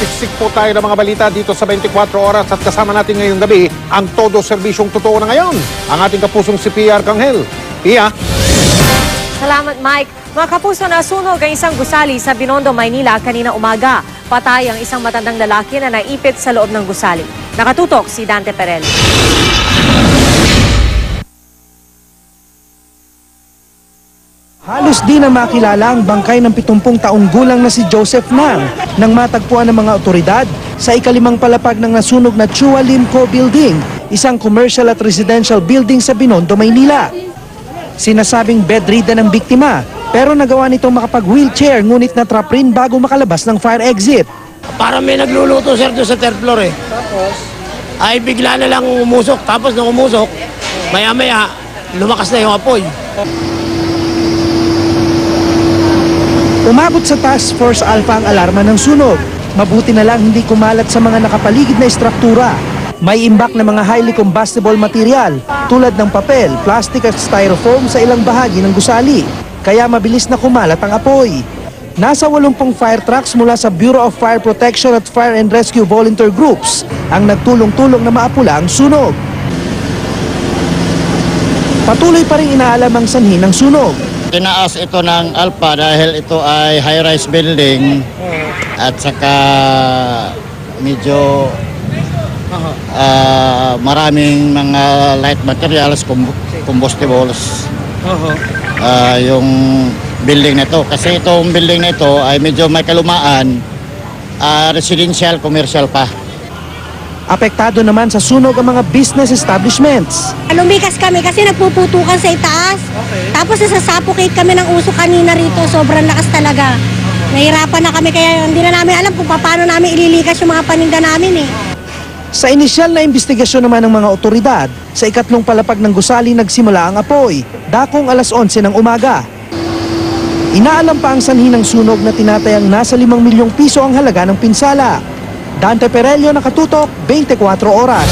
Siksik po tayo ng mga balita dito sa 24 oras at kasama natin ngayong gabi ang todo serbisyong totoo na ngayon. Ang ating kapusong si Pia Arcangel. Pia. Salamat, Mike. Mga kapuso, nasunog ang isang gusali sa Binondo, Maynila kanina umaga. Patay ang isang matandang lalaki na naipit sa loob ng gusali. Nakatutok si Dante Perel. Halos di na makilala ang bangkay ng 70 taong gulang na si Joseph Nang nang matagpuan ng mga otoridad sa ikalimang palapag ng nasunog na Chua Lim Co Building, isang commercial at residential building sa Binondo, Maynila. Sinasabing bedridden ang biktima pero nagawa nitong makapag-wheelchair ngunit natrap rin bago makalabas ng fire exit. Para may nagluluto sir doon sa third floor eh. Tapos? Ay bigla na lang umusok. Tapos nung umusok, maya-maya lumakas na yung apoy. Umabot sa Task Force Alpha ang alarma ng sunog. Mabuti na lang hindi kumalat sa mga nakapaligid na istruktura. May imbak na mga highly combustible material tulad ng papel, plastic at styrofoam sa ilang bahagi ng gusali. Kaya mabilis na kumalat ang apoy. Nasa 80 fire trucks mula sa Bureau of Fire Protection at Fire and Rescue Volunteer Groups ang nagtulong-tulong na maapula ang sunog. Patuloy pa rin inaalam ang sanhi ng sunog. Tinaas ito ng Alpha dahil ito ay high-rise building at saka medyo maraming mga light materials, combustibles yung building na ito. Kasi itong building na ito ay medyo may kalumaan, residential, commercial pa. Apektado naman sa sunog ang mga business establishments. Lumikas kami kasi nagpuputukan sa itaas. Tapos nasasuffocate kami ng usok kanina rito. Sobrang lakas talaga. Nahirapan na kami kaya hindi na namin alam kung paano namin ililikas yung mga paninda namin eh. Sa inisyal na investigasyon naman ng mga otoridad, sa ikatlong palapag ng gusali nagsimula ang apoy, dakong alas 11 ng umaga. Inaalam pa ang sanhi ng sunog na tinatayang nasa 5 milyong piso ang halaga ng pinsala. Dante Perelio, nakatutok, 24 oras.